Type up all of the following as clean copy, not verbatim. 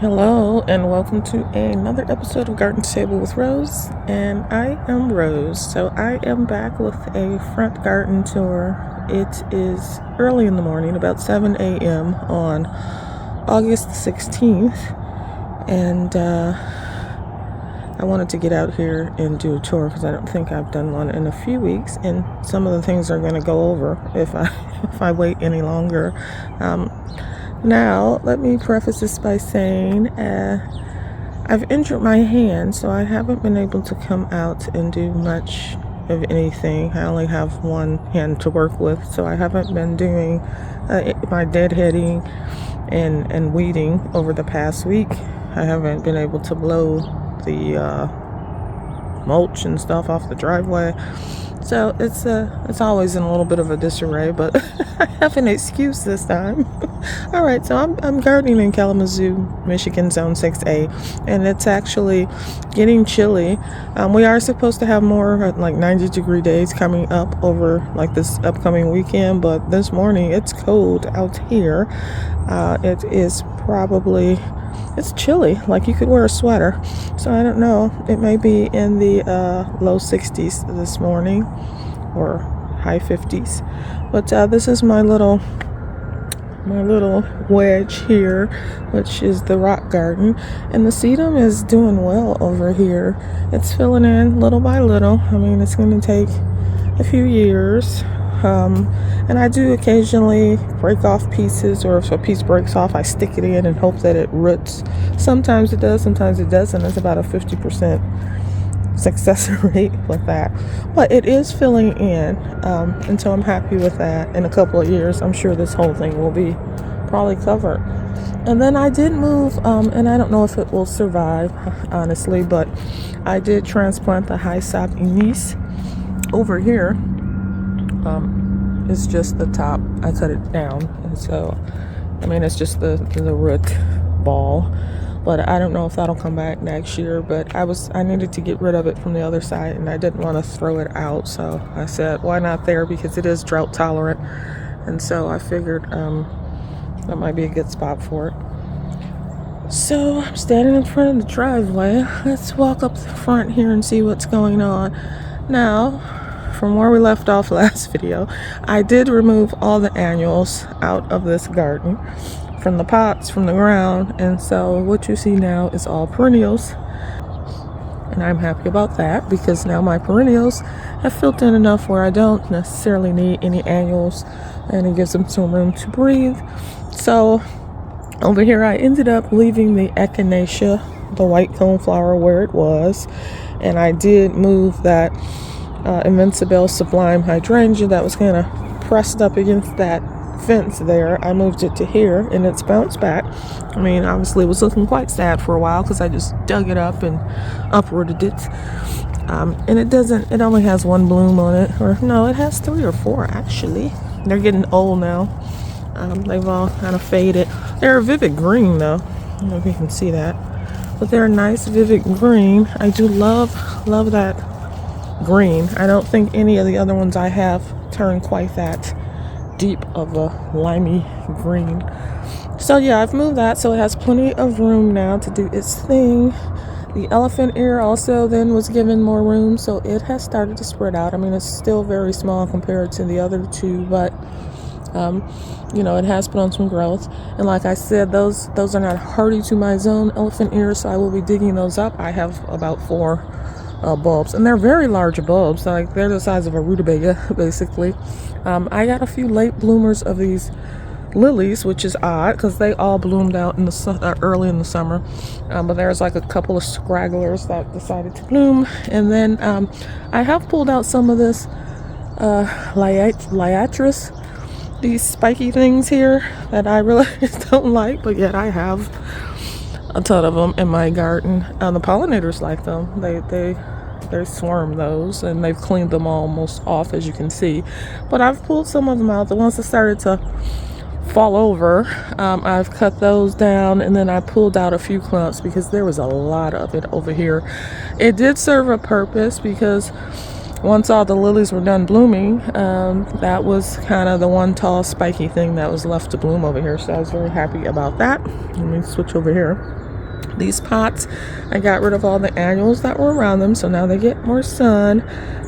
Hello and welcome to another episode of Garden Table with Rose, and I am Rose. So I am back with a front garden tour. It is early in the morning, about 7 a.m. on August 16th, and I wanted to get out here and do a tour because I don't think I've done one in a few weeks, and some of the things are going to go over if I wait any longer. Now, let me preface this by saying I've injured my hand, so I haven't been able to come out and do much of anything. I only have one hand to work with, so I haven't been doing my deadheading and weeding over the past week. I haven't been able to blow the mulch and stuff off the driveway. So it's always in a little bit of a disarray, but I have an excuse this time. All right, so I'm gardening in Kalamazoo, Michigan, Zone 6A, and it's actually getting chilly. We are supposed to have more like 90-degree days coming up over like this upcoming weekend, but this morning it's cold out here. It's chilly, like you could wear a sweater. So I don't know, it may be in the low 60s this morning or high 50s. But this is my little wedge here, which is the rock garden, and the sedum is doing well over here. It's filling in little by little. I mean, it's going to take a few years. And I do occasionally break off pieces, or if a piece breaks off, I stick it in and hope that it roots. Sometimes it does, sometimes it doesn't. It's about a 50% success rate with that. But it is filling in, and so I'm happy with that. In a couple of years, I'm sure this whole thing will be probably covered. And then I did move, and I don't know if it will survive, honestly, but I did transplant the Hyssop Eunice over here. It's just the top. I cut it down, and so I mean it's just the root ball, but I don't know if that'll come back next year. But I needed to get rid of it from the other side, and I didn't want to throw it out, so I said why not there, because it is drought tolerant, and so I figured that might be a good spot for it. So I'm standing in front of the driveway. Let's walk up the front here and see what's going on. Now, from where we left off last video, I did remove all the annuals out of this garden, from the pots, from the ground, and so what you see now is all perennials, and I'm happy about that because now my perennials have filled in enough where I don't necessarily need any annuals, and it gives them some room to breathe. So over here I ended up leaving the echinacea, the white coneflower, where it was, and I did move that Invincible Sublime Hydrangea that was kind of pressed up against that fence there. I moved it to here, and it's bounced back. I mean, obviously it was looking quite sad for a while because I just dug it up and uprooted it. And it only has one bloom on it, or no, it has 3 or 4 actually. They're getting old now. They've all kind of faded. They're a vivid green though. I don't know if you can see that, but they're a nice vivid green. I do love that green. I don't think any of the other ones I have turn quite that deep of a limey green. So yeah, I've moved that so it has plenty of room now to do its thing. The elephant ear also then was given more room, so it has started to spread out. I mean, it's still very small compared to the other two, but it has put on some growth. And like I said, those are not hardy to my zone, elephant ears, so I will be digging those up. I have about 4 bulbs, and they're very large bulbs, like they're the size of a rutabaga basically. I got a few late bloomers of these lilies, which is odd because they all bloomed out in the early in the summer, but there's like a couple of scragglers that decided to bloom. And then I have pulled out some of this liatris, these spiky things here that I really don't like, but yet I have a ton of them in my garden. The pollinators like them. They swarm those, and they've cleaned them almost off, as you can see. But I've pulled some of them out. The ones that started to fall over, I've cut those down, and then I pulled out a few clumps because there was a lot of it over here. It did serve a purpose because once all the lilies were done blooming, that was kind of the one tall spiky thing that was left to bloom over here. So I was very happy about that. Let me switch over here. These pots, I got rid of all the annuals that were around them, so now they get more sun.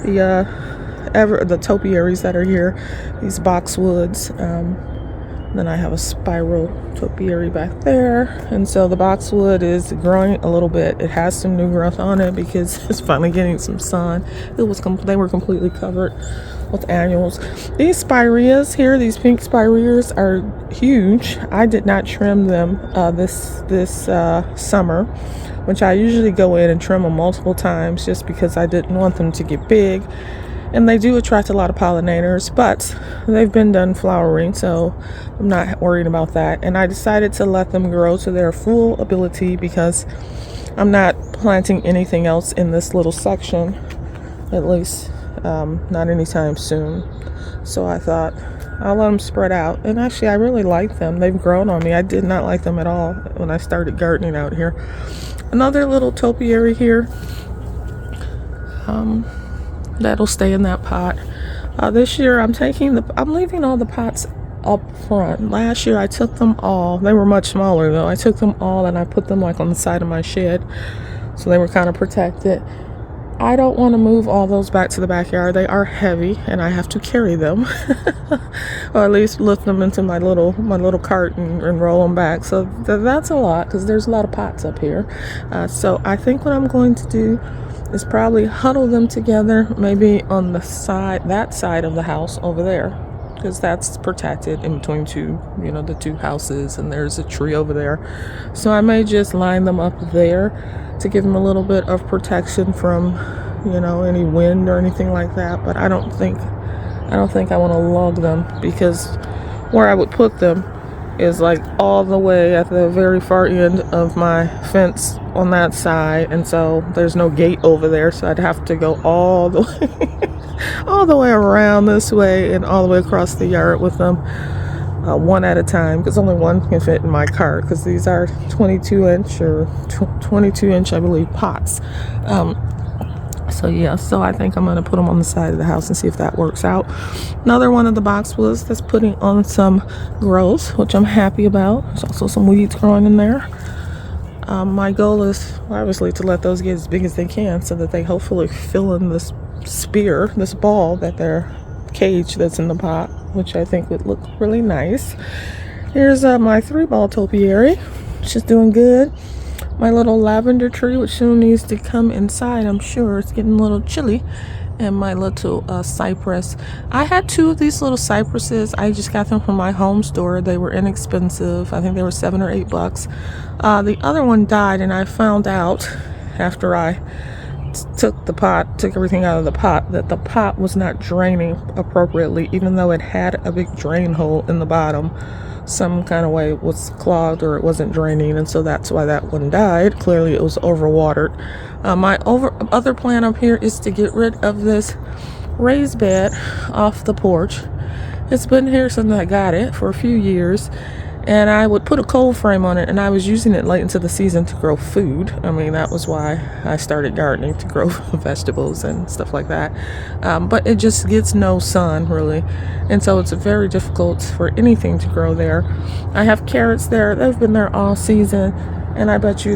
The topiaries that are here, these boxwoods. Then I have a spiral topiary back there, and so the boxwood is growing a little bit. It has some new growth on it because it's finally getting some sun. They were completely covered with annuals. These spireas here, these pink spireas, are huge. I did not trim them this summer, which I usually go in and trim them multiple times just because I didn't want them to get big. And they do attract a lot of pollinators, but they've been done flowering, so I'm not worried about that. And I decided to let them grow to their full ability because I'm not planting anything else in this little section, at least not anytime soon. So I thought I'll let them spread out. And actually, I really like them. They've grown on me. I did not like them at all when I started gardening out here. Another little topiary here. That'll stay in that pot. This year I'm leaving all the pots up front. Last year I took them all. They were much smaller though. I took them all and I put them like on the side of my shed, so they were kind of protected. I don't want to move all those back to the backyard. They are heavy and I have to carry them, or at least lift them into my little cart and roll them back. So that's a lot because there's a lot of pots up here. So I think what I'm going to do is probably huddle them together, maybe on that side of the house over there, because that's protected in between the two houses, and there's a tree over there. So I may just line them up there to give them a little bit of protection from, any wind or anything like that. But I don't think I want to log them, because where I would put them is like all the way at the very far end of my fence on that side, and so there's no gate over there, so I'd have to go all the way around this way and all the way across the yard with them one at a time, because only one can fit in my cart, because these are 22-inch or 22-inch I believe pots. So I think I'm going to put them on the side of the house and see if that works out. Another one of the boxwoods that's putting on some growth, which I'm happy about. There's also some weeds growing in there. My goal is obviously to let those get as big as they can, so that they hopefully fill in this ball that their cage that's in the pot, which I think would look really nice. Here's my 3-ball topiary. She's doing good. My little lavender tree, which soon needs to come inside, I'm sure. It's getting a little chilly. And my little cypress. I had 2 of these little cypresses. I just got them from my home store. They were inexpensive. I think they were $7 or $8. The other one died, and I found out after I took everything out of the pot, that the pot was not draining appropriately, even though it had a big drain hole in the bottom. Some kind of way it was clogged, or it wasn't draining, and so that's why that one died. Clearly it was overwatered. My other plan up here is to get rid of this raised bed off the porch. It's been here since I got it for a few years, and I would put a cold frame on it, and I was using it late into the season to grow food. I mean, that was why I started gardening, to grow vegetables and stuff like that. But it just gets no sun, really, and so it's very difficult for anything to grow there. I have carrots there. They've been there all season, and I bet you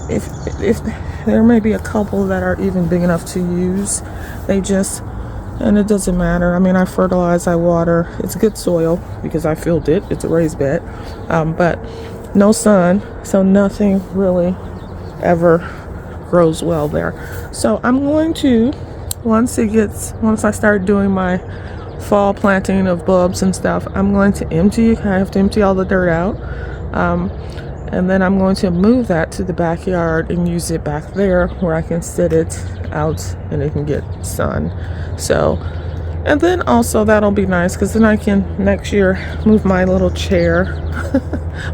if there may be a couple that are even big enough to use. And it doesn't matter. I mean, I fertilize, I water. It's good soil because I filled it. It's a raised bed. But no sun, so nothing really ever grows well there. So I'm going to, once I start doing my fall planting of bulbs and stuff, I'm going to I have to empty all the dirt out. And then I'm going to move that to the backyard and use it back there where I can sit it out and it can get sun. So, and then also that'll be nice, because then I can next year move my little chair.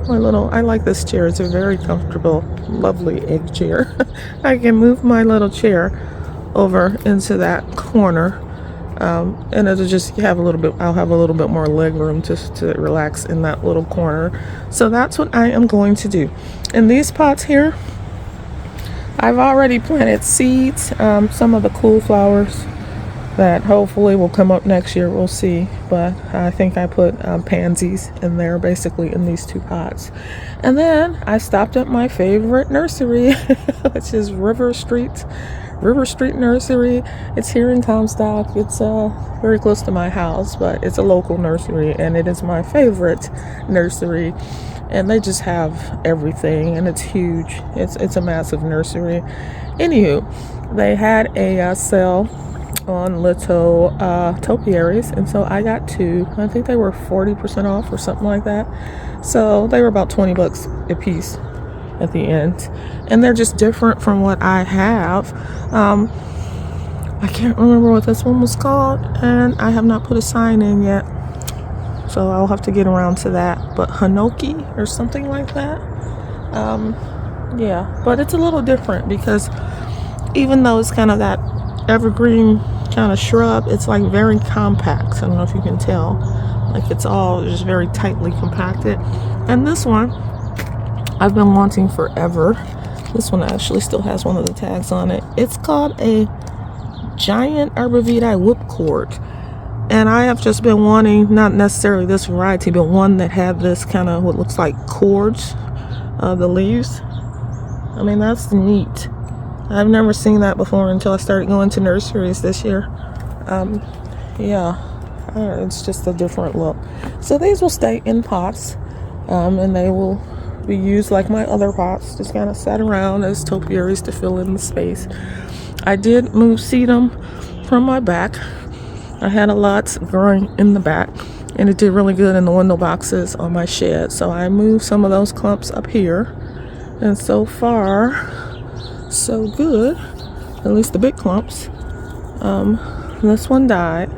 I like this chair. It's a very comfortable, lovely egg chair. I can move my little chair over into that corner. And it'll just I'll have a little bit more leg room to relax in that little corner. So that's what I am going to do. In these pots here, I've already planted seeds. Some of the cool flowers that hopefully will come up next year. We'll see. But I think I put pansies in there, basically in these 2 pots. And then I stopped at my favorite nursery, which is River Street Nursery. It's here in Comstock. It's very close to my house, but it's a local nursery, and it is my favorite nursery. And they just have everything, and it's huge. It's a massive nursery. Anywho, they had a sale on little topiaries, and so I got 2. I think they were 40% off or something like that. So they were about $20 a piece at the end, and they're just different from what I have. I can't remember what this one was called, and I have not put a sign in yet, so I'll have to get around to that. But Hinoki or something like that. Yeah, but it's a little different because even though it's kind of that evergreen kind of shrub, it's like very compact. I don't know if you can tell, like it's all just very tightly compacted. And this one I've been wanting forever. This one actually still has one of the tags on it. It's called a giant arborvitae whipcord, and I have just been wanting, not necessarily this variety, but one that had this kind of what looks like cords, the leaves. I mean, that's neat. I've never seen that before until I started going to nurseries this year. It's just a different look. So these will stay in pots, and they will be used like my other pots, just kind of set around as topiaries to fill in the space. I did move sedum from my back. I had a lot growing in the back, and it did really good in the window boxes on my shed. So I moved some of those clumps up here, and so far, so good. At least the big clumps. This one died.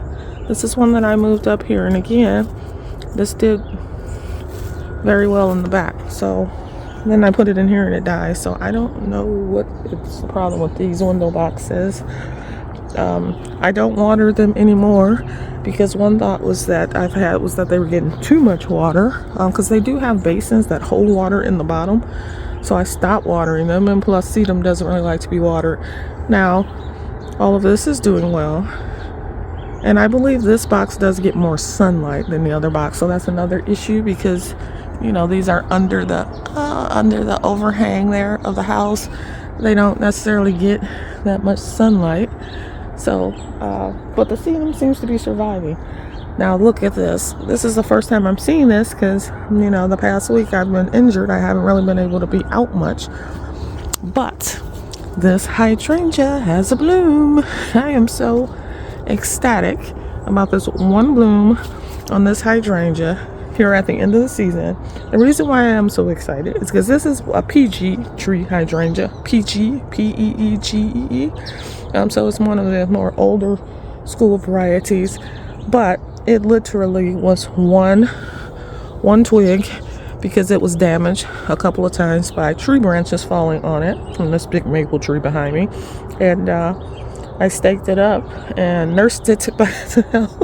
This is one that I moved up here, and again, this did very well in the back. So then I put it in here and it dies. So I don't know what it's the problem with these window boxes. I don't water them anymore because one thought was that they were getting too much water, because they do have basins that hold water in the bottom. So I stopped watering them, and plus sedum doesn't really like to be watered. Now all of this is doing well, and I believe this box does get more sunlight than the other box, so that's another issue because these are under the overhang there of the house. They don't necessarily get that much sunlight. So, but the sedum seems to be surviving. Now look at this. This is the first time I'm seeing this because, the past week I've been injured. I haven't really been able to be out much. But this hydrangea has a bloom. I am so ecstatic about this one bloom on this hydrangea here at the end of the season. The reason why I am so excited is because this is a PG tree hydrangea. PG, P-E-E-G-E-E. So it's one of the more older school varieties, but it literally was one twig because it was damaged a couple of times by tree branches falling on it from this big maple tree behind me. And I staked it up and nursed it by itself.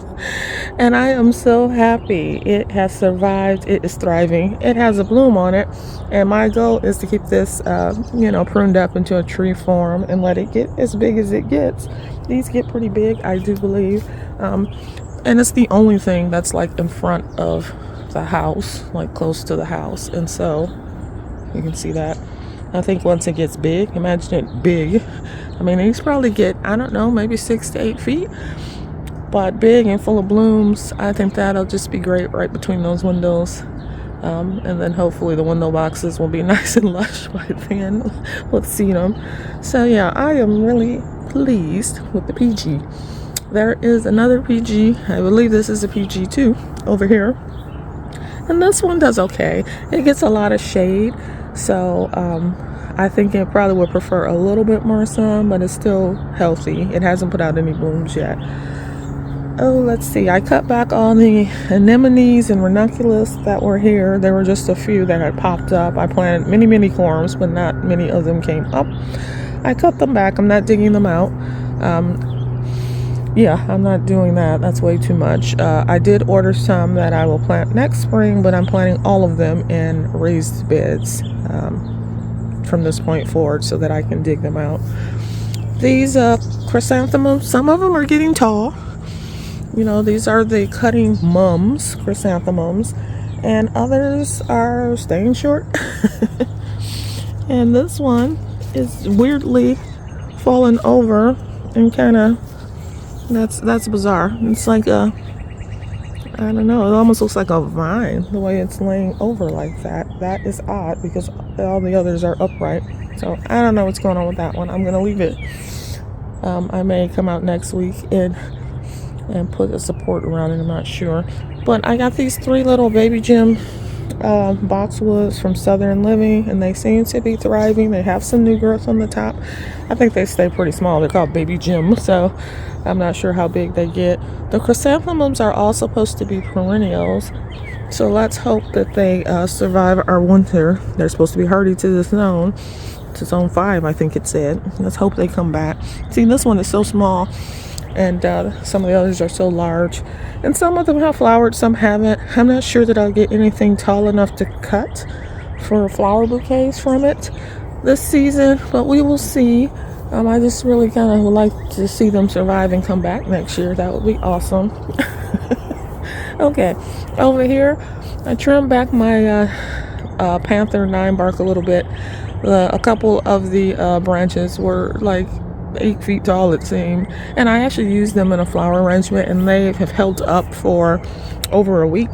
And I am so happy it has survived. It is thriving. It has a bloom on it. And my goal is to keep this, pruned up into a tree form and let it get as big as it gets. These get pretty big, I do believe. And it's the only thing that's like in front of the house, like close to the house. And so you can see that. I think once it gets big, imagine it big. I mean, these probably get, I don't know, maybe 6 to 8 feet. But big and full of blooms, I think that'll just be great right between those windows. And then hopefully the window boxes will be nice and lush by then with sedum. So yeah, I am really pleased with the PG. There is another PG. I believe this is a PG too over here. And this one does okay. It gets a lot of shade. So I think it probably would prefer a little bit more sun, but it's still healthy. It hasn't put out any blooms yet. Oh, let's see. I cut back all the anemones and ranunculus that were here. There were just a few that had popped up. I planted many corms, but not many of them came up. I cut them back. I'm not digging them out. I'm not doing that. That's way too much. I did order some that I will plant next spring, but I'm planting all of them in raised beds from this point forward so that I can dig them out. these chrysanthemums, some of them are getting tall. You know, these are the cutting mums, chrysanthemums, and others are staying short. And this one is weirdly fallen over and kind of, that's bizarre. It's like a, I don't know, it almost looks like a vine the way it's laying over like that. That is odd because all the others are upright. So I don't know what's going on with that one. I'm going to leave it. I may come out next week and put a support around it. I'm not sure. But I got these 3 little baby gem boxwoods from Southern Living, and they seem to be thriving. They have some new growth on the top. I think they stay pretty small. They're called baby gem, so I'm not sure how big they get. The chrysanthemums are all supposed to be perennials, so let's hope that they survive our winter. They're supposed to be hardy to the zone. To zone 5, I think it said. Let's hope they come back. See, this one is so small, and some of the others are so large, and some of them have flowered, some haven't. I'm not sure that I'll get anything tall enough to cut for flower bouquets from it this season, but we will see. I just really kind of would like to see them survive and come back next year. That would be awesome. Okay, over here I trimmed back my Panther 9 bark a little bit. A couple of the branches were like 8 feet tall, it seemed, and I actually used them in a flower arrangement, and they have held up for over a week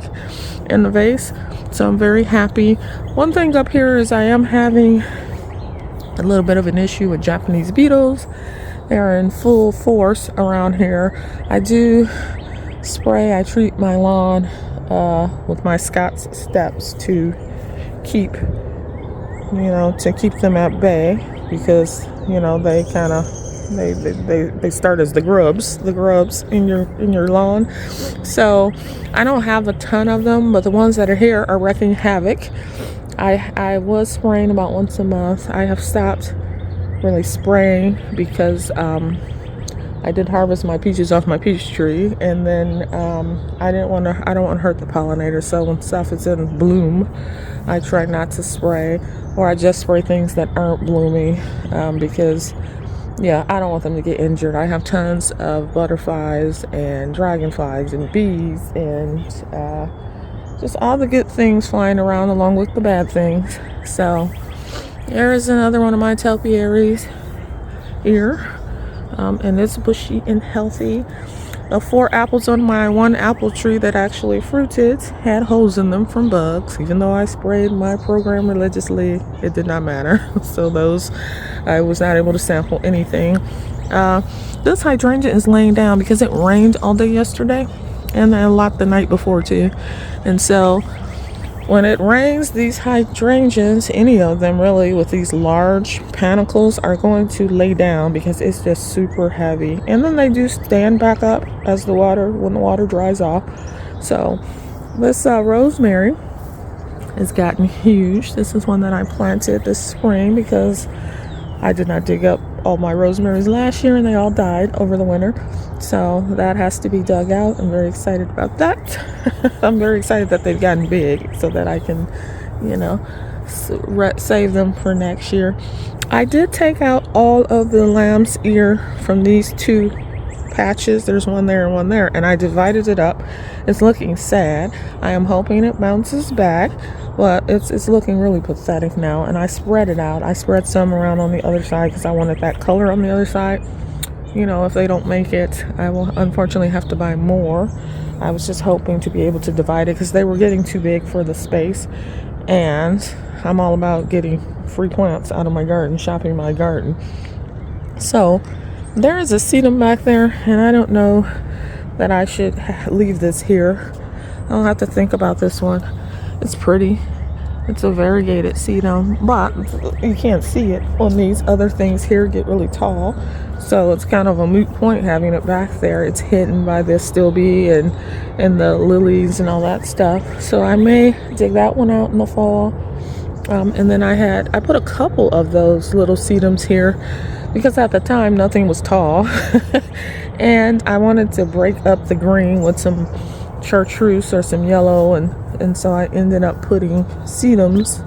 in the vase, so I'm very happy. One thing up here is I am having a little bit of an issue with Japanese beetles. They are in full force around here. I do spray, I treat my lawn with my Scott's Steps to keep them at bay, because they kind of they start as the grubs in your lawn. So I don't have a ton of them, but the ones that are here are wrecking havoc. I was spraying about once a month. I have stopped really spraying because I did harvest my peaches off my peach tree, and then I don't want to hurt the pollinators. So when stuff is in bloom, I try not to spray, or I just spray things that aren't blooming, because I don't want them to get injured. I have tons of butterflies and dragonflies and bees and just all the good things flying around along with the bad things. So there is another one of my topiaries here. And it's bushy and healthy. The 4 apples on my 1 apple tree that actually fruited had holes in them from bugs. Even though I sprayed my program religiously, it did not matter. So those, I was not able to sample anything. This hydrangea is laying down because it rained all day yesterday, and a lot the night before too. And so when it rains, these hydrangeas, any of them really, with these large panicles, are going to lay down because it's just super heavy. And then they do stand back up when the water dries off. So this rosemary has gotten huge. This is one that I planted this spring because I did not dig up all my rosemaries last year and they all died over the winter. So that has to be dug out. I'm very excited about that. I'm very excited that they've gotten big so that I can, save them for next year. I did take out all of the lamb's ear from these 2 patches. There's one there and one there, and I divided it up. It's looking sad. I am hoping it bounces back, but it's looking really pathetic now. And I spread it out. I spread some around on the other side because I wanted that color on the other side. If they don't make it, I will unfortunately have to buy more. I was just hoping to be able to divide it because they were getting too big for the space, and I'm all about getting free plants out of my garden, shopping my garden. So there is a sedum back there, and I don't know that I should leave this here. I'll have to think about this one. It's pretty. It's a variegated sedum, but you can't see it on these other things here get really tall. So it's kind of a moot point having it back there. It's hidden by the stilbe and the lilies and all that stuff. So I may dig that one out in the fall. And then I put a couple of those little sedums here because at the time nothing was tall. And I wanted to break up the green with some chartreuse or some yellow, and so I ended up putting sedums,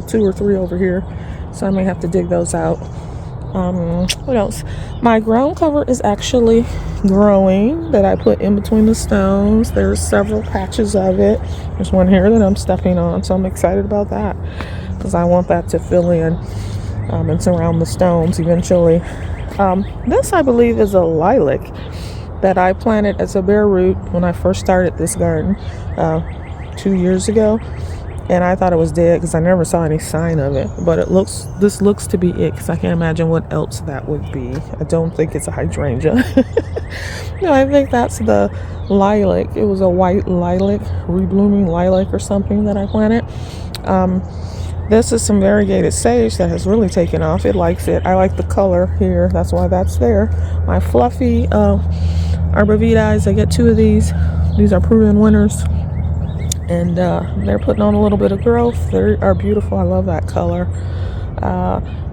2 or 3 over here. So I may have to dig those out What else? My ground cover is actually growing that I put in between the stones. There's several patches of it. There's one here that I'm stepping on, so I'm excited about that because I want that to fill in and surround the stones eventually. This, I believe, is a lilac that I planted as a bare root when I first started this garden 2 years ago. And I thought it was dead because I never saw any sign of it. But this looks to be it because I can't imagine what else that would be. I don't think it's a hydrangea. No, I think that's the lilac. It was a white lilac, reblooming lilac or something that I planted. This is some variegated sage that has really taken off. It likes it. I like the color here. That's why that's there. My fluffy arborvitaes, I get 2 of these. These are proven winners. And they're putting on a little bit of growth. They are beautiful. I love that color.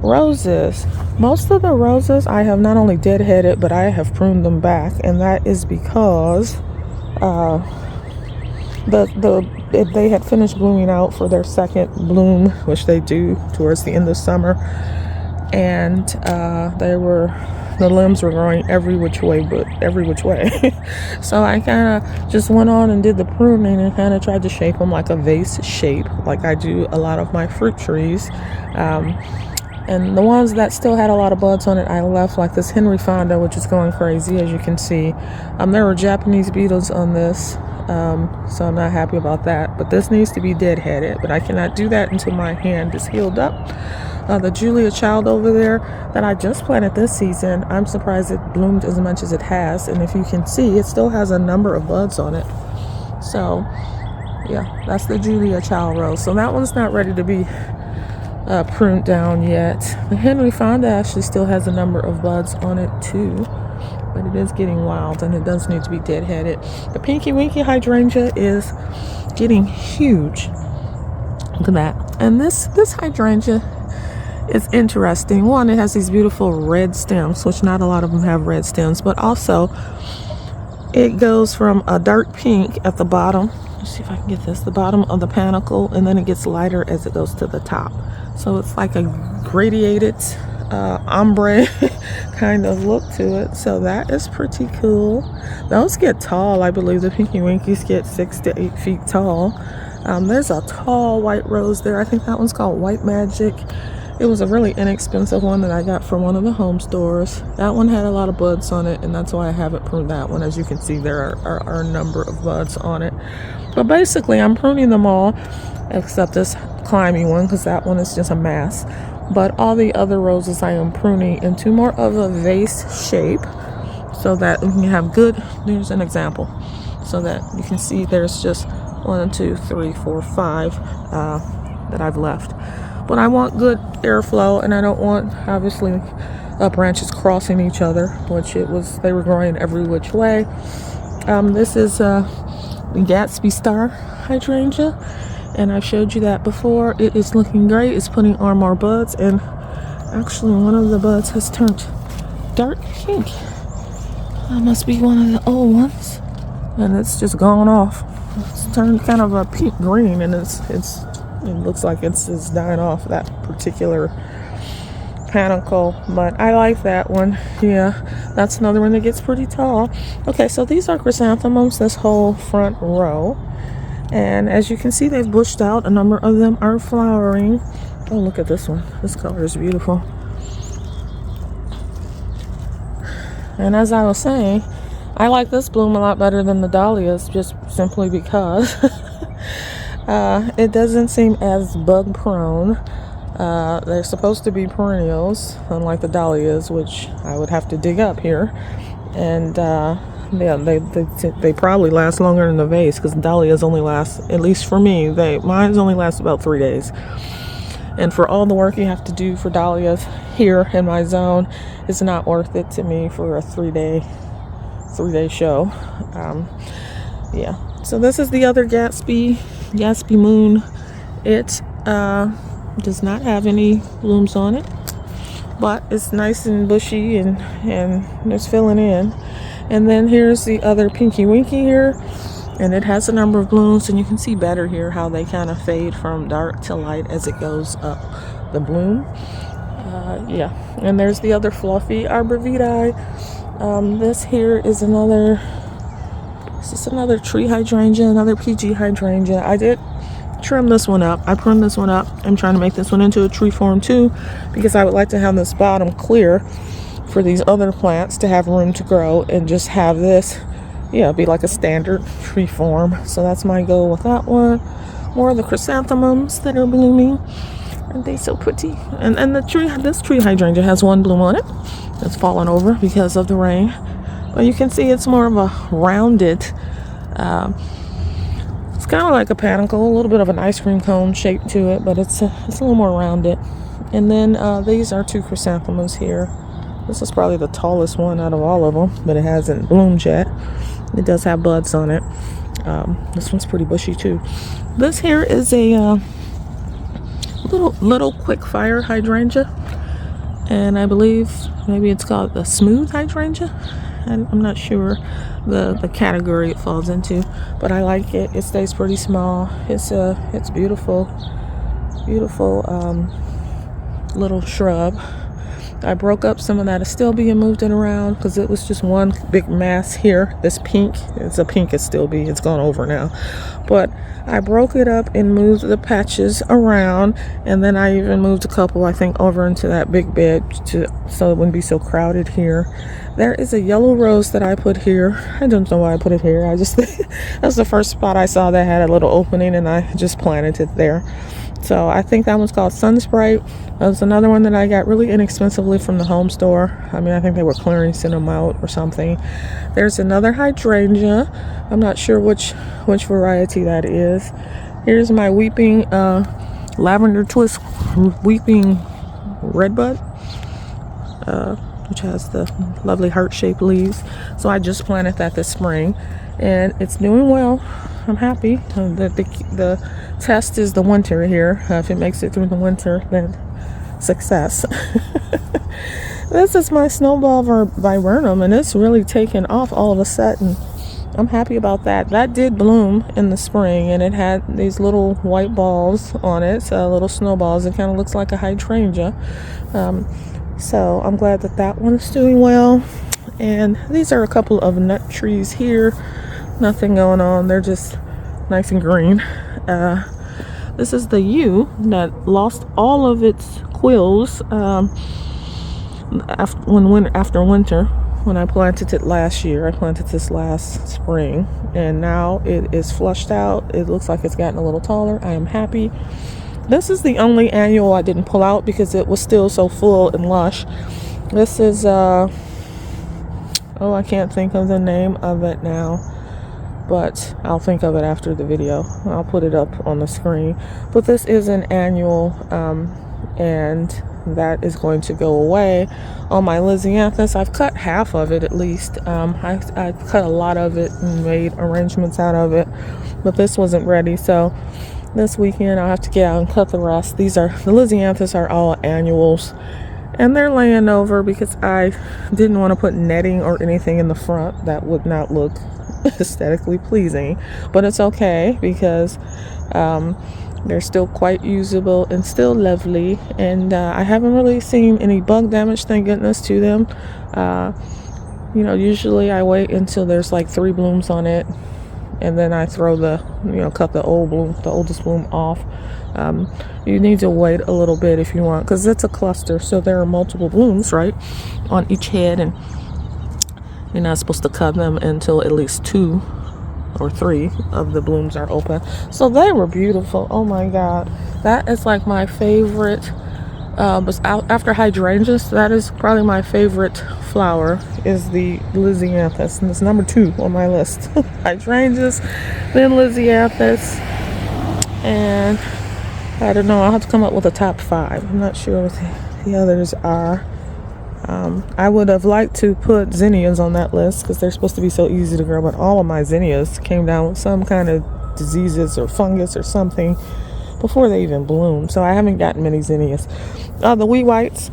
Roses. Most of the roses I have not only deadheaded, but I have pruned them back, and that is because they had finished blooming out for their second bloom, which they do towards the end of summer, and the limbs were growing every which way. So I kind of just went on and did the pruning and kind of tried to shape them like a vase shape, like I do a lot of my fruit trees. And the ones that still had a lot of buds on it, I left, like this Henry Fonda, which is going crazy, as you can see. There were Japanese beetles on this, so I'm not happy about that. But this needs to be deadheaded, but I cannot do that until my hand is healed up. The Julia Child over there that I just planted this season, I'm surprised it bloomed as much as it has. And if you can see, it still has a number of buds on it. So, yeah, that's the Julia Child rose. So that one's not ready to be pruned down yet. The Henry Fonda actually still has a number of buds on it too, but it is getting wild and it does need to be deadheaded. The Pinky Winky hydrangea is getting huge. Look at that. And this hydrangea, it's interesting. One, it has these beautiful red stems, which not a lot of them have red stems, but also it goes from a dark pink at the bottom. Let's see if I can get this, the bottom of the panicle, and then it gets lighter as it goes to the top. So it's like a gradiated ombre kind of look to it. So that is pretty cool. Those get tall. I believe the Pinky Winkies get 6 to 8 feet tall. There's a tall white rose there. I think that one's called White Magic. It was a really inexpensive one that I got from one of the home stores. That one had a lot of buds on it, and that's why I haven't pruned that one. As you can see, there are a number of buds on it. But basically, I'm pruning them all, except this climbing one, because that one is just a mass. But all the other roses I am pruning into more of a vase shape, so that we can have good, there's an example, so that you can see there's just 1, 2, 3, 4, 5 that I've left. But I want good airflow, and I don't want, obviously, branches crossing each other, which they were growing every which way. This is the Gatsby Star hydrangea, and I've showed you that before. It is looking great. It's putting on more buds, and actually one of the buds has turned dark pink. That must be one of the old ones, and it's just gone off. It's turned kind of a pink green, and it looks like it's dying off, that particular panicle. But I like that one. Yeah, that's another one that gets pretty tall. Okay, so these are chrysanthemums, this whole front row. And as you can see, they've bushed out. A number of them are flowering. Oh, look at this one. This color is beautiful. And as I was saying, I like this bloom a lot better than the dahlias, just simply because it doesn't seem as bug prone. They're supposed to be perennials, unlike the dahlias, which I would have to dig up here. And yeah, they probably last longer than the vase, because dahlias only last, at least for me, mine only lasts about 3 days. And for all the work you have to do for dahlias here in my zone, it's not worth it to me for a 3-day show. Yeah. So this is the other Gatsby Moon. It does not have any blooms on it, but it's nice and bushy and it's filling in. And then here's the other Pinky Winky here, and it has a number of blooms, and you can see better here how they kind of fade from dark to light as it goes up the bloom. Yeah, and there's the other fluffy arborvitae. This here is another, this is another tree hydrangea, another PG hydrangea. I did trim this one up. I pruned this one up. I'm trying to make this one into a tree form too, because I would like to have this bottom clear for these other plants to have room to grow, and just have this, yeah, be like a standard tree form. So that's my goal with that one. More of the chrysanthemums that are blooming. Aren't they so pretty? And the tree, this tree hydrangea has one bloom on it that's fallen over because of the rain. But you can see it's more of a rounded, it's kind of like a panicle, a little bit of an ice cream cone shape to it, but it's a little more rounded. And then these are two chrysanthemums here. This is probably the tallest one out of all of them, but it hasn't bloomed yet. It does have buds on it. This one's pretty bushy too. This here is a little quick fire hydrangea, and I believe maybe it's called the smooth hydrangea. I'm not sure the category it falls into, but I like it. It stays pretty small. It's beautiful little shrub. I broke up some of that. It's still being moved it around because it was just one big mass here. This pink, it's a pink, it's still be, it's gone over now. But I broke it up and moved the patches around, and then I even moved a couple, I think, over into that big bed so it wouldn't be so crowded here. There is a yellow rose that I put here. I don't know why I put it here. I just that's the first spot I saw that had a little opening, and I just planted it there. So I think that one's called Sunsprite. There's another one that I got really inexpensively from the home store. I mean, I think they were clearancing them out or something. There's another hydrangea. I'm not sure which variety that is. Here's my weeping lavender twist weeping redbud, which has the lovely heart-shaped leaves. So I just planted that this spring, and it's doing well. I'm happy. The test is the winter here. If it makes it through the winter, then success. This is my snowball viburnum, and it's really taken off all of a sudden. I'm happy about that. That did bloom in the spring, and it had these little white balls on it, little snowballs. It kind of looks like a hydrangea. So I'm glad that one's doing well. And these are a couple of nut trees here. Nothing going on. They're just nice and green. This is the yew that lost all of its quills after winter. When I planted it last year, I planted this last spring, and now it is flushed out. It looks like it's gotten a little taller. I am happy. This is the only annual I didn't pull out because it was still so full and lush. This is I can't think of the name of it now, but I'll think of it after the video. I'll put it up on the screen. But this is an annual, and that is going to go away. On my Lisianthus, I've cut half of it at least. I cut a lot of it and made arrangements out of it, but this wasn't ready. So this weekend I'll have to get out and cut the rest. The Lisianthus are all annuals, and they're laying over because I didn't want to put netting or anything in the front. That would not look aesthetically pleasing, but it's okay because they're still quite usable and still lovely, and I haven't really seen any bug damage, thank goodness, to them. Usually I wait until there's like 3 blooms on it, and then I throw cut the oldest bloom off. You need to wait a little bit if you want, because it's a cluster, so there are multiple blooms right on each head, and you're not supposed to cut them until at least 2 or 3 of the blooms are open. So they were beautiful. Oh my god, that is like my favorite. But after hydrangeas, that is probably my favorite flower, is the Lisianthus, and it's number 2 on my list. Hydrangeas, then Lisianthus, and I don't know, I'll have to come up with a top 5. I'm not sure what the others are. I would have liked to put zinnias on that list because they're supposed to be so easy to grow, but all of my zinnias came down with some kind of diseases or fungus or something before they even bloomed, so I haven't gotten many zinnias. The wee whites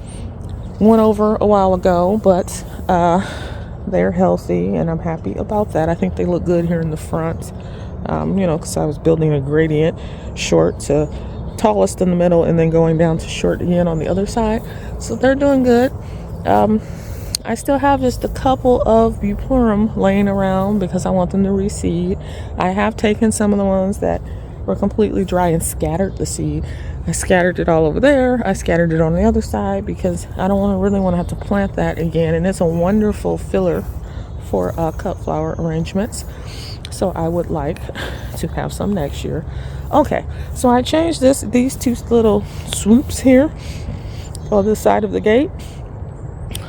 went over a while ago, but they're healthy, and I'm happy about that. I think they look good here in the front, because I was building a gradient short to tallest in the middle and then going down to short again on the other side. So they're doing good. I still have just a couple of Bupleurum laying around because I want them to reseed. I have taken some of the ones that were completely dry and scattered the seed. I scattered it all over there. I scattered it on the other side because I don't really want to have to plant that again. And it's a wonderful filler for cut flower arrangements. So I would like to have some next year. Okay, so I changed these two little swoops here on the side of the gate.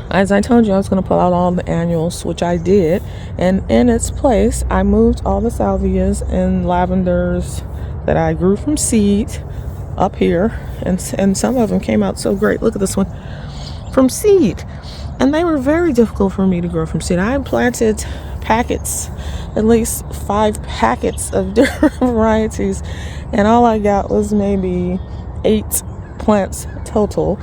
As I told you, I was going to pull out all the annuals, which I did. And in its place, I moved all the salvias and lavenders that I grew from seed up here. And some of them came out so great. Look at this one. From seed. And they were very difficult for me to grow from seed. I planted packets, at least 5 packets of different varieties. And all I got was maybe 8 plants total.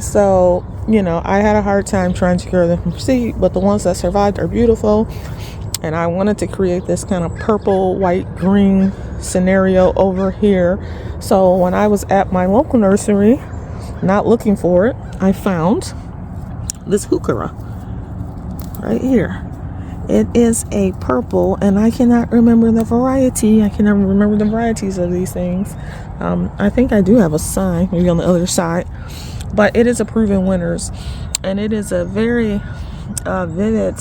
So, you know, I had a hard time trying to grow them from seed, but the ones that survived are beautiful. And I wanted to create this kind of purple, white, green scenario over here. So when I was at my local nursery, not looking for it, I found this heuchera right here. It is a purple, and I cannot remember the variety. I can never remember the varieties of these things. I think I do have a sign, maybe on the other side. But it is a proven winners, and it is a very vivid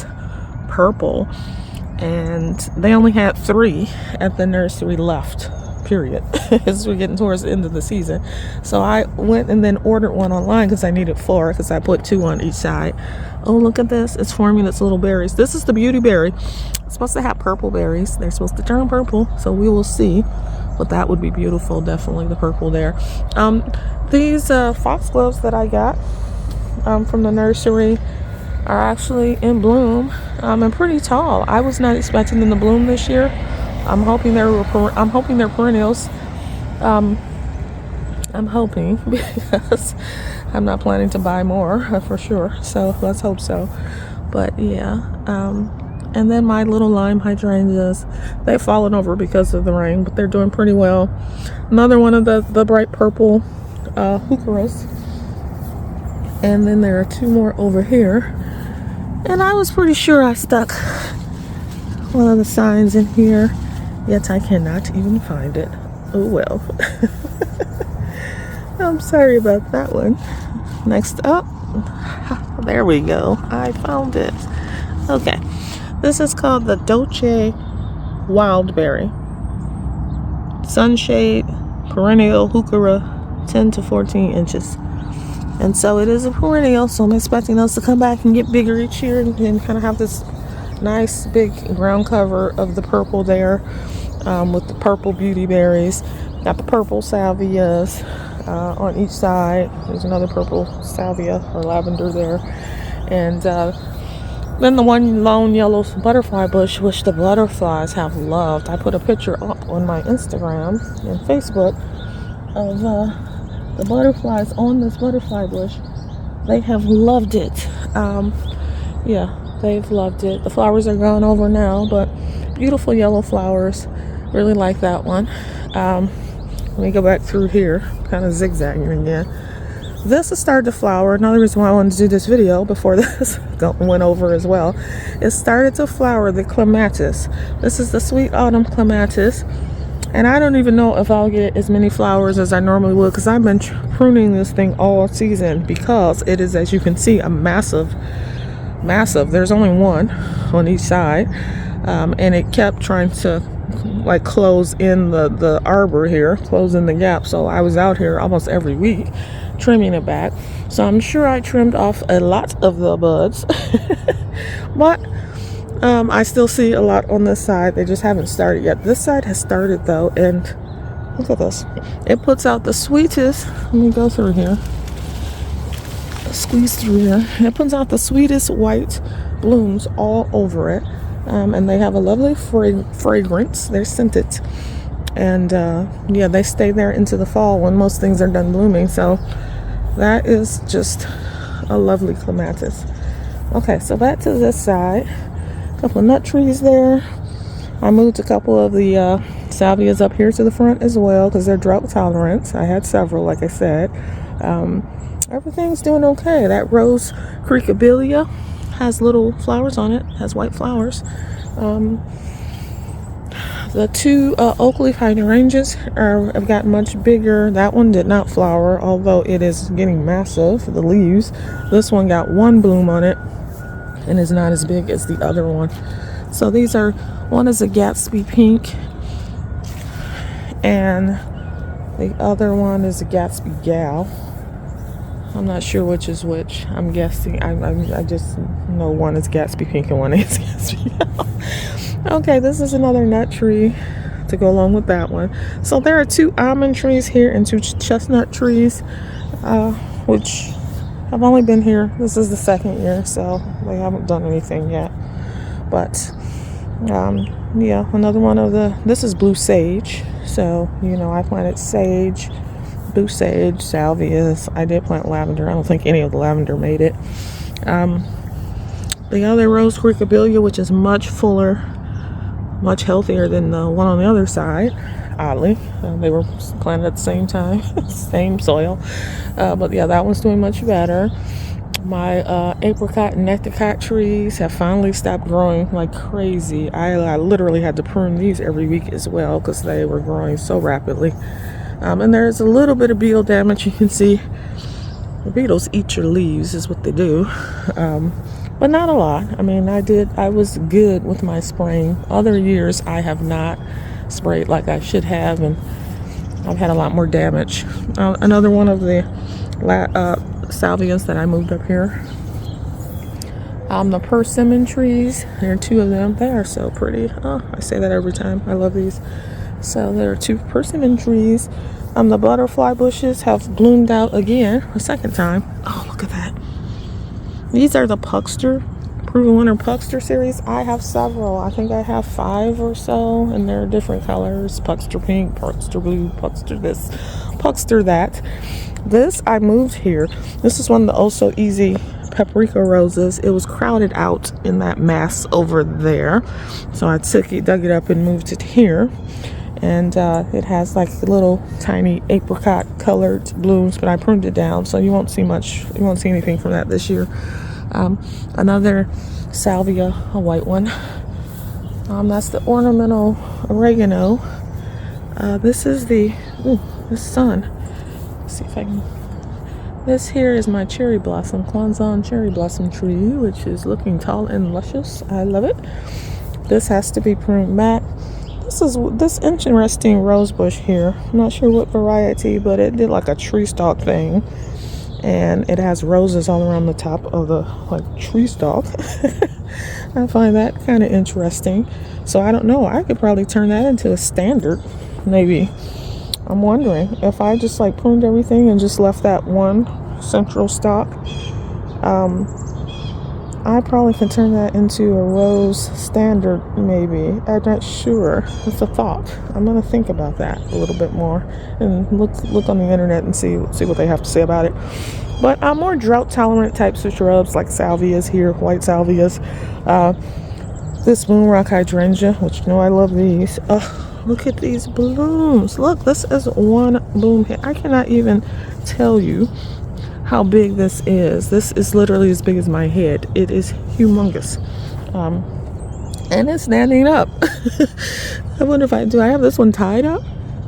purple, and they only had 3 at the nursery left, period, as we're getting towards the end of the season. So I went and then ordered one online because I needed 4, because I put 2 on each side. Oh, look at this. It's forming its little berries. This is the beauty berry. It's supposed to have purple berries. They're supposed to turn purple, so we will see. But that would be beautiful, definitely, the purple there. These foxgloves that I got from the nursery are actually in bloom and pretty tall. I was not expecting them to bloom this year. I'm hoping they're perennials. I'm hoping, because I'm not planning to buy more for sure. So let's hope so. But yeah. And then my little lime hydrangeas, they've fallen over because of the rain, but they're doing pretty well. Another one of the bright purple heucheras. And then there are 2 more over here. And I was pretty sure I stuck one of the signs in here, yet I cannot even find it. Oh well. I'm sorry about that one. Next up, there we go. I found it. Okay. This is called the Dolce Wildberry. Sunshade perennial heuchera, 10 to 14 inches. And so it is a perennial, so I'm expecting those to come back and get bigger each year and kind of have this nice big ground cover of the purple there with the purple beauty berries. Got the purple salvias on each side. There's another purple salvia or lavender there. And then the one lone yellow butterfly bush, which the butterflies have loved. I put a picture up on my Instagram and Facebook of the butterflies on this butterfly bush. They have loved it. Yeah, they've loved it. The flowers are gone over now, but beautiful yellow flowers. Really like that one. Let me go back through here, kind of zigzagging again. This has started to flower. Another reason why I wanted to do this video before this went over as well. It started to flower, the clematis. This is the sweet autumn clematis. And I don't even know if I'll get as many flowers as I normally would, because I've been pruning this thing all season, because it is, as you can see, a massive. There's only one on each side. And it kept trying to like close in the arbor here, close in the gap. So I was out here almost every week trimming it back. So I'm sure I trimmed off a lot of the buds. But I still see a lot on this side. They just haven't started yet. This side has started though, and look at this. It puts out the sweetest. Let me go through here. Squeeze through here. It puts out the sweetest white blooms all over it. And they have a lovely fragrance. They're scented. And yeah, they stay there into the fall when most things are done blooming. So that is just a lovely clematis. Okay, so back to this side. A couple of nut trees there. I moved a couple of the salvias up here to the front as well because they're drought tolerant. I had several, like I said. Everything's doing okay. That rose creekabilia has little flowers on it, has white flowers. The two oak leaf hydrangeas have gotten much bigger. That one did not flower, although it is getting massive, the leaves. This one got one bloom on it and is not as big as the other one. So these are, one is a Gatsby pink and the other one is a Gatsby gal. I'm not sure which is which. I'm guessing. I just know one is Gatsby pink and one is Gatsby gal. Okay, this is another nut tree to go along with that one. So there are 2 almond trees here and 2 chestnut trees, which have only been here. This is the 2nd year, so they haven't done anything yet. But yeah, another one of this is blue sage. So, you know, I planted sage, blue sage, salvias. I did plant lavender. I don't think any of the lavender made it. The other rose creekabilia, which is much fuller, much healthier than the one on the other side, oddly. They were planted at the same time, same soil. But yeah, that one's doing much better. My apricot and nectarcot trees have finally stopped growing like crazy. I literally had to prune these every week as well because they were growing so rapidly. And there's a little bit of beetle damage. You can see the beetles eat your leaves is what they do. But not a lot. I mean, I was good with my spraying. Other years I have not sprayed like I should have, and I've had a lot more damage. Another one of the salvias that I moved up here. The persimmon trees, there are 2 of them. They are so pretty. Oh, I say that every time. I love these. So there are 2 persimmon trees. The butterfly bushes have bloomed out again a 2nd time. Oh, look at that. These are the Puckster, Proven Winner Puckster series. I have several. I think I have 5 or so, and they're different colors. Puckster pink, Puckster blue, Puckster this, Puckster that. This, I moved here. This is one of the Oh So Easy paprika roses. It was crowded out in that mass over there. So I dug it up and moved it here. And it has like little tiny apricot colored blooms, but I pruned it down, so you won't see anything from that this year. Another salvia, a white one. That's the ornamental oregano. This is the sun. Let's see if I can. This here is my cherry blossom, Kwanzan cherry blossom tree, which is looking tall and luscious. I love it. This has to be pruned back. This interesting rose bush here. I'm not sure what variety, but it did like a tree stalk thing. And it has roses all around the top of the tree stalk. I find that kind of interesting. So I don't know. I could probably turn that into a standard, maybe. I'm wondering if I just pruned everything and just left that one central stalk. I probably can turn that into a rose standard, maybe. I'm not sure. It's a thought. I'm gonna think about that a little bit more and look on the internet and see what they have to say about it. But more drought tolerant types of shrubs like salvias here, white salvias. This moon rock hydrangea, which you know I love these. Look at these blooms. Look, this is one bloom here. I cannot even tell you how big this is. This is literally as big as my head. It is humongous. And it's standing up. I wonder if I have this one tied up?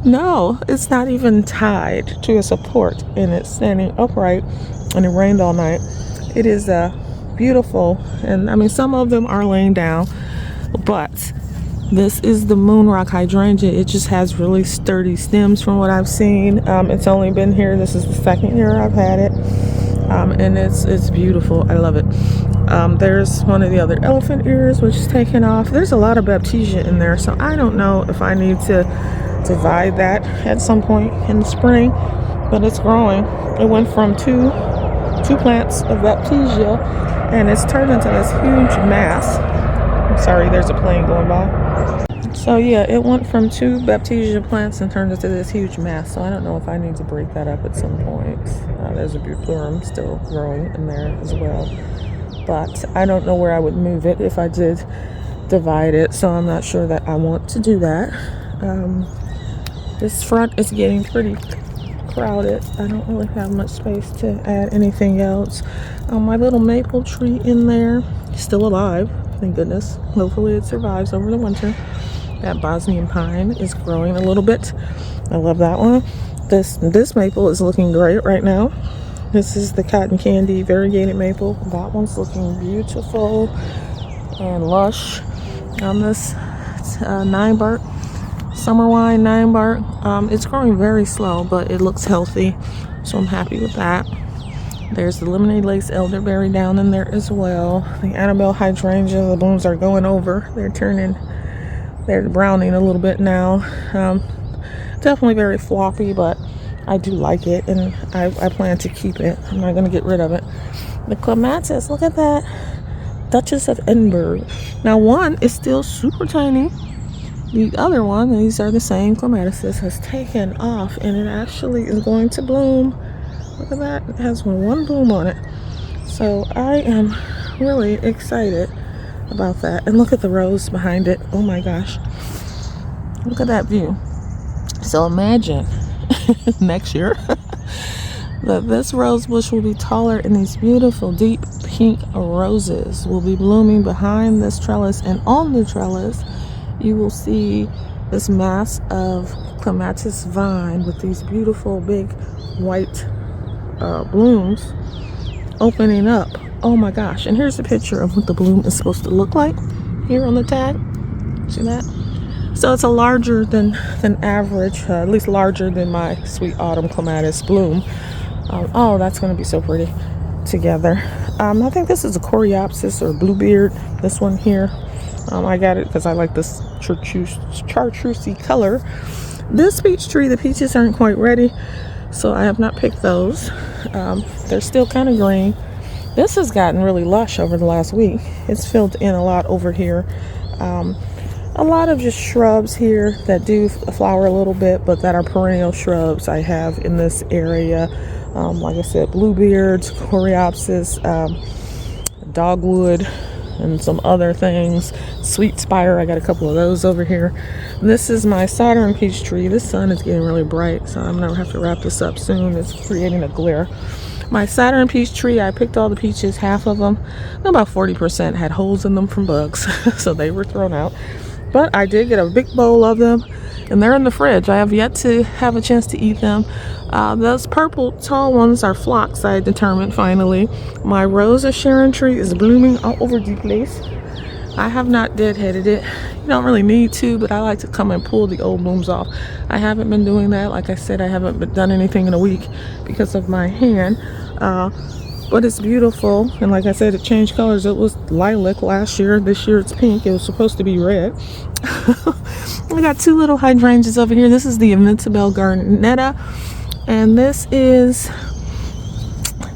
No, it's not even tied to a support, and it's standing upright, and it rained all night. It is beautiful, and I mean some of them are laying down, but this is the moon rock hydrangea. It just has really sturdy stems from what I've seen. It's only been here, this is the 2nd year I've had it, and it's beautiful. I love it. There's one of the other elephant ears which is taken off. There's a lot of baptisia in there, so I don't know if I need to divide that at some point in the spring, but it's growing. It went from two plants of baptisia, and it's turned into this huge mass. I'm sorry, there's a plane going by. So yeah, it went from 2 baptisia plants and turned into this huge mass. So I don't know if I need to break that up at some point. There's a bupleurum still growing in there as well, but I don't know where I would move it if I did divided, so I'm not sure that I want to do that. This front is getting pretty crowded. I don't really have much space to add anything else. My little maple tree in there is still alive, thank goodness. Hopefully it survives over the winter. That Bosnian pine is growing a little bit. I love that one. This maple is looking great right now. This is the cotton candy variegated maple. That one's looking beautiful and lush. On this 9 bark summer wine 9 bark, it's growing very slow, but it looks healthy, so I'm happy with that. There's the lemonade lace elderberry down in there as well. The Annabelle hydrangea, the blooms are going over. They're browning a little bit now. Definitely very floppy, but I do like it, and I plan to keep it. I'm not going to get rid of it. The clematis, look at that. Duchess of Edinburgh. Now one is still super tiny. The other one, these are the same clematis, has taken off, and it actually is going to bloom. Look at that. It has one bloom on it. So I am really excited about that. And look at the rose behind it. Oh my gosh. Look at that view. So imagine next year that this rose bush will be taller, and these beautiful deep pink roses will be blooming behind this trellis, and on the trellis you will see this mass of clematis vine with these beautiful big white blooms opening up. Oh my gosh. And here's a picture of what the bloom is supposed to look like here on the tag. See that? So it's a larger than average, at least larger than my sweet autumn clematis bloom. Oh, that's going to be so pretty together. I think this is a coreopsis or bluebeard, this one here. I got it because I like this chartreusey color. This peach tree, the peaches aren't quite ready, so I have not picked those. They're still kind of green. This has gotten really lush over the last week. It's filled in a lot over here. A lot of just shrubs here that do flower a little bit, but that are perennial shrubs I have in this area. Like I said, bluebeards, coreopsis, dogwood, and some other things. Sweet spire, I got a couple of those over here. This is my Saturn peach tree. The sun is getting really bright, so I'm gonna have to wrap this up soon. It's creating a glare. My Saturn peach tree, I picked all the peaches, half of them, about 40% had holes in them from bugs, so they were thrown out. But I did get a big bowl of them, and they're in the fridge. I have yet to have a chance to eat them. Those purple tall ones are phlox, I determined finally. My Rose of Sharon tree is blooming all over the place. I have not deadheaded it. You don't really need to, but I like to come and pull the old blooms off. I haven't been doing that. Like I said, I haven't done anything in a week because of my hand. But it's beautiful, and like I said, it changed colors. It was lilac last year. This year it's pink. It was supposed to be red. We got 2 little hydrangeas over here. This is the Invincible Garnetta, and this is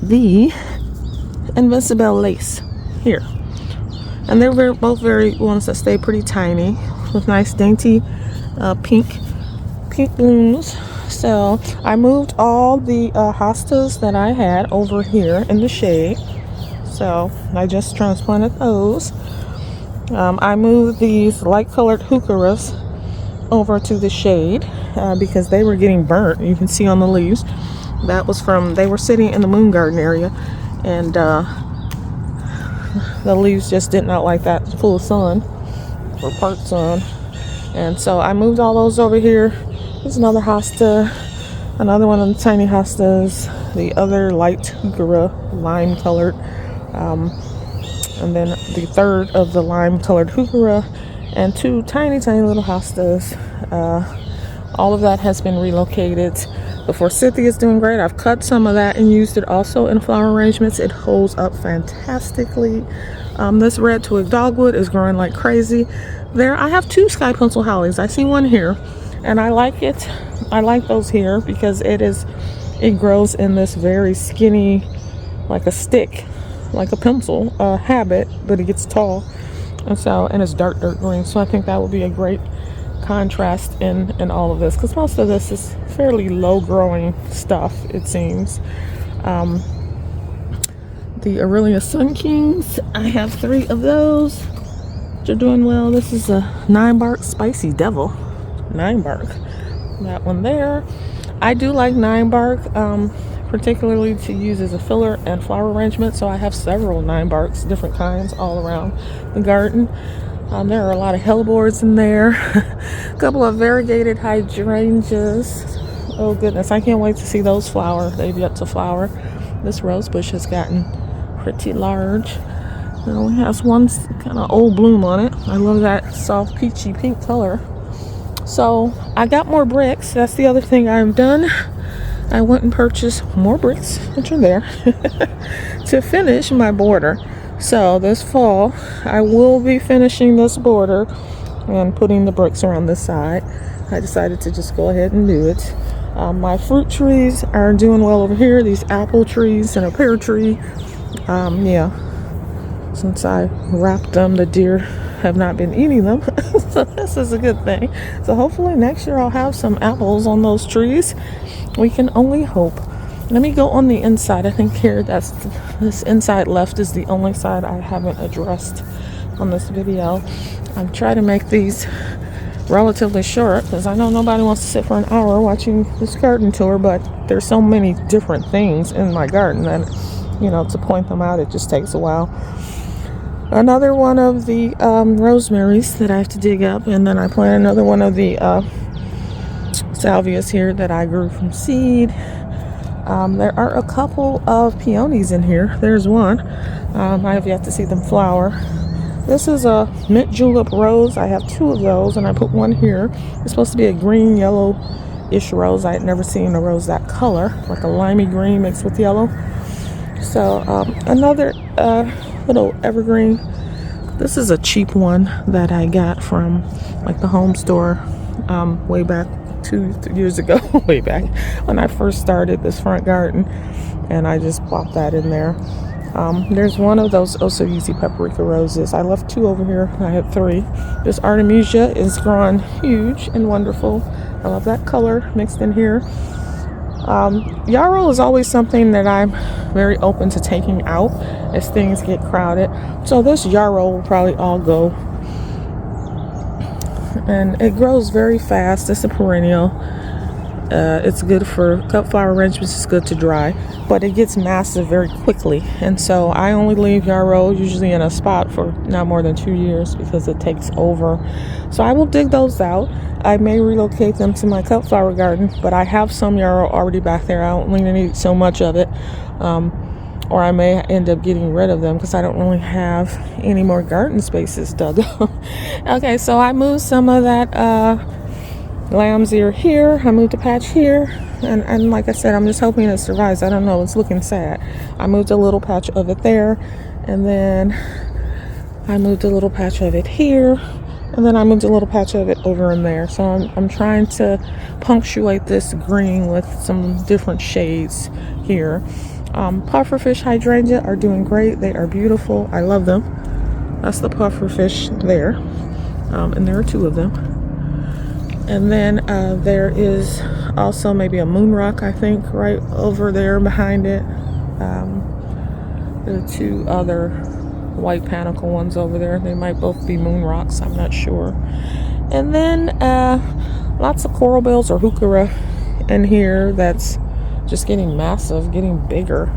the Invincible Lace here. And they're both very ones that stay pretty tiny with nice dainty pink blooms. So I moved all the hostas that I had over here in the shade, so I just transplanted those. I moved these light colored heucheras over to the shade because they were getting burnt. You can see on the leaves that was from, they were sitting in the moon garden area, and the leaves just did not like that full sun or part sun, and so I moved all those over here. There's another hosta, another one of the tiny hostas, the other light heuchera, lime colored, and then the third of the lime colored heuchera, and 2 tiny little hostas. All of that has been relocated. The forsythia is doing great. I've cut some of that and used it also in flower arrangements. It holds up fantastically. This red twig dogwood is growing like crazy. There, I have 2 sky pencil hollies. I see one here, and I like it. I like those here because it grows in this very skinny, like a stick, like a pencil habit, but it gets tall, and it's dark green. So I think that would be a great contrast in all of this, because most of this is fairly low growing stuff, it seems. The Aurelia Sun Kings, I have 3 of those. are doing well. This is a 9-bark Spicy Devil. 9-bark. That one there. I do like 9-bark, particularly to use as a filler and flower arrangement. So I have several 9-barks, different kinds, all around the garden. There are a lot of hellebores in there. A couple of variegated hydrangeas. Oh goodness, I can't wait to see those flower. They've yet to flower. This rose bush has gotten pretty large. It only has one kind of old bloom on it. I love that soft peachy pink color. So I got more bricks. That's the other thing I've done. I went and purchased more bricks, which are there, to finish my border. So this fall, I will be finishing this border and putting the bricks around this side. I decided to just go ahead and do it. My fruit trees are doing well over here. These apple trees and a pear tree. Yeah, since I wrapped them, the deer have not been eating them. So this is a good thing. So hopefully next year I'll have some apples on those trees. We can only hope. Let me go on the inside. I think here, this inside left is the only side I haven't addressed on this video. I'm trying to make these relatively short because I know nobody wants to sit for an hour watching this garden tour, but there's so many different things in my garden that, to point them out, it just takes a while. Another one of the rosemaries that I have to dig up, and then I plant another one of the salvias here that I grew from seed. There are a couple of peonies in here. There's one. I have yet to see them flower. This is a mint julep rose. I have 2 of those, and I put one here. It's supposed to be a green yellow-ish rose. I had never seen a rose that color, like a limey green mixed with yellow. So another little evergreen. This is a cheap one that I got from like the home store way back 2 years ago, way back when I first started this front garden, and I just popped that in there. There's one of those Oh So Easy paprika roses. I left 2 over here. I had 3. This Artemisia is growing huge and wonderful. I love that color mixed in here. Yarrow is always something that I'm very open to taking out as things get crowded. So this yarrow will probably all go. And it grows very fast. It's a perennial. It's good for cut flower arrangements. It's good to dry, but it gets massive very quickly. And so I only leave yarrow usually in a spot for not more than 2 years because it takes over. So I will dig those out. I may relocate them to my cut flower garden, but I have some yarrow already back there. I don't really need so much of it. Or I may end up getting rid of them because I don't really have any more garden spaces dug up. Okay, so I moved some of that lamb's ear here. I moved a patch here. And like I said, I'm just hoping it survives. I don't know. It's looking sad. I moved a little patch of it there. And then I moved a little patch of it here. And then I moved a little patch of it over in there. So I'm trying to punctuate this green with some different shades here. Pufferfish hydrangea are doing great. They are beautiful. I love them. That's the pufferfish there. And there are 2 of them. And then there is also maybe a moon rock, I think, right over there behind it. There are 2 other white panicle ones over there. They might both be moon rocks. I'm not sure. And then lots of coral bells or heuchera in here that's just getting massive, getting bigger.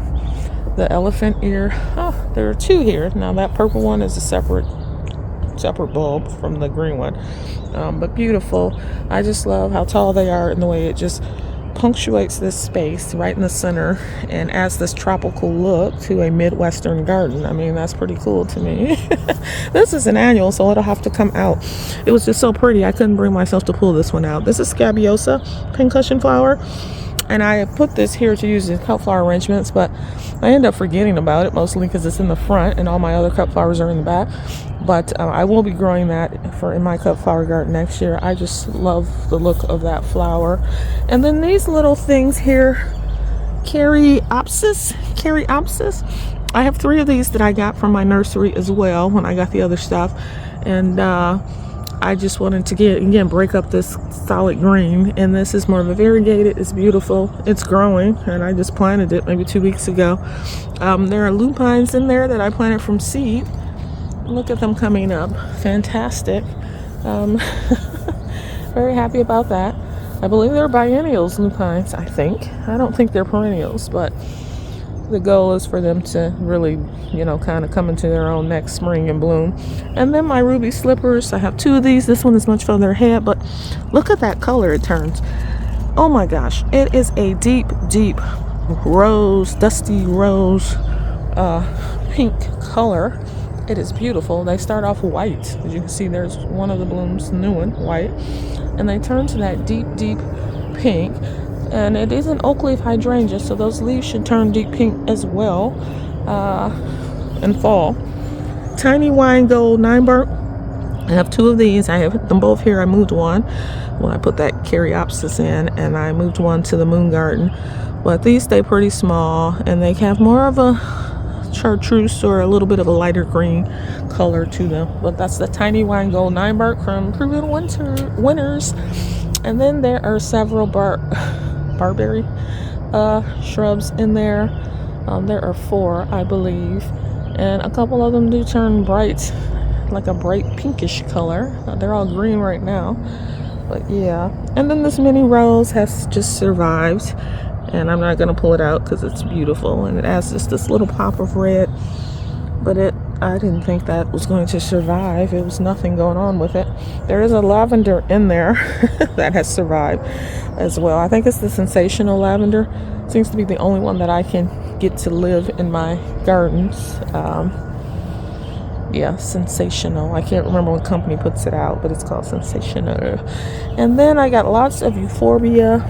The elephant ear. Oh, there are 2 here. Now that purple one is a separate bulb from the green one, but beautiful. I just love how tall they are and the way it just punctuates this space right in the center and adds this tropical look to a Midwestern garden. I mean, that's pretty cool to me. This is an annual, so it'll have to come out. It was just so pretty, I couldn't bring myself to pull this one out. This is Scabiosa pincushion flower, and I put this here to use in cut flower arrangements, but I end up forgetting about it mostly because it's in the front and all my other cut flowers are in the back. But I will be growing that in my cut flower garden next year. I just love the look of that flower. And then these little things here, Caryopsis. I have 3 of these that I got from my nursery as well when I got the other stuff. And I just wanted to break up this solid green, and this is more of a variegated. It's beautiful. It's growing, and I just planted it maybe 2 weeks ago. There are lupines in there that I planted from seed. look at them coming up. Fantastic. Um, very happy about that. I believe they're biennials, lupines, I think. I don't think they're perennials, but the goal is for them to really, kind of come into their own next spring and bloom. And then my ruby slippers, I have 2 of these. This one is much further ahead, but look at that color it turns. Oh my gosh, it is a deep, deep rose, dusty rose, pink color. It is beautiful. They start off white. As you can see, there's one of the blooms, new one, white. And they turn to that deep, deep pink. And it is an oak leaf hydrangea, so those leaves should turn deep pink as well in fall. Tiny wine gold 9-burnt. I have 2 of these. I have them both here. I moved one when I put that Caryopsis in, and I moved one to the moon garden. But these stay pretty small, and they have more of a chartreuse or a little bit of a lighter green color to them. But that's the Tiny Wine Gold 9-burnt from Proven Winners. And then there are several barberry shrubs in there. There are 4, I believe, and a couple of them do turn bright, like a bright pinkish color. They're all green right now, but yeah. And then this mini rose has just survived, and I'm not gonna pull it out because it's beautiful, and it has just this little pop of red, but I didn't think that was going to survive. It was nothing going on with it. There is a lavender in there that has survived as well. I think it's the Sensational lavender. Seems to be the only one that I can get to live in my gardens. Yeah, Sensational. I can't remember what company puts it out, but it's called Sensational. And then I got lots of euphorbia.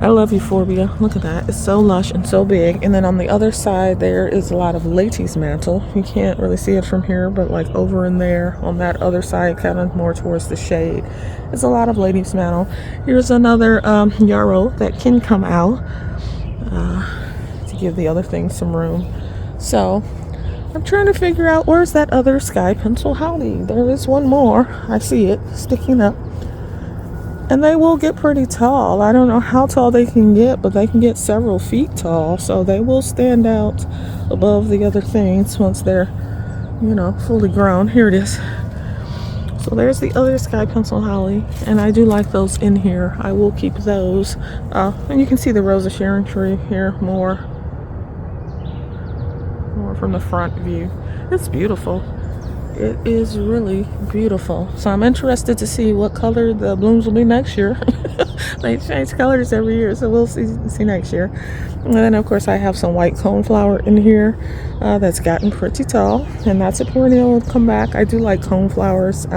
I love euphorbia. Look at that. It's so lush and so big. And then on the other side, there is a lot of Late's mantle. You can't really see it from here, but like over in there on that other side, kind of more towards the shade, is a lot of Late's mantle. Here's another yarrow that can come out to give the other thing some room. So I'm trying to figure out where's that other sky pencil holly. There is one more. I see it sticking up. And they will get pretty tall. I don't know how tall they can get, but they can get several feet tall. So they will stand out above the other things once they're, fully grown. Here it is. So there's the other sky pencil holly. And I do like those in here. I will keep those. And you can see the Rose of Sharon tree here more from the front view. It's beautiful. It is really beautiful. So I'm interested to see what color the blooms will be next year. They change colors every year, so we'll see next year. And then of course I have some white coneflower in here that's gotten pretty tall, and that's a perennial. Will come back. I do like coneflowers,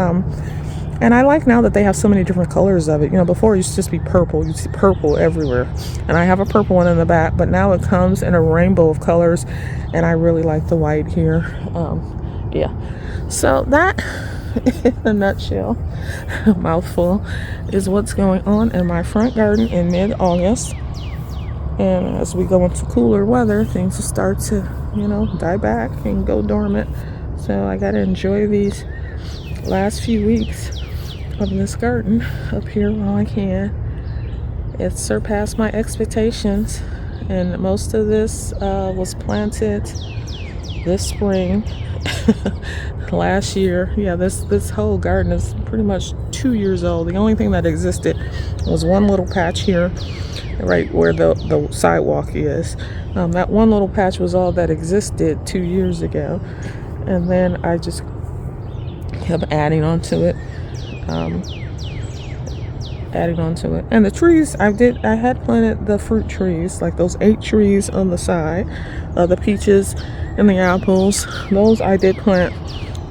and I like now that they have so many different colors of it. Before it used to just be purple. You'd see purple everywhere, and I have a purple one in the back, but now it comes in a rainbow of colors, and I really like the white here. Yeah. So that, in a nutshell, a mouthful, is what's going on in my front garden in mid-August. And as we go into cooler weather, things will start to, die back and go dormant. So I got to enjoy these last few weeks of this garden up here while I can. It surpassed my expectations, and most of this was planted this spring. Last year. Yeah, this whole garden is pretty much 2 years old. The only thing that existed was one little patch here, right where the sidewalk is. That one little patch was all that existed 2 years ago, and then I just kept adding on to it. And the trees I had planted the fruit trees, like those 8 trees on the side, the peaches and the apples. Those I did plant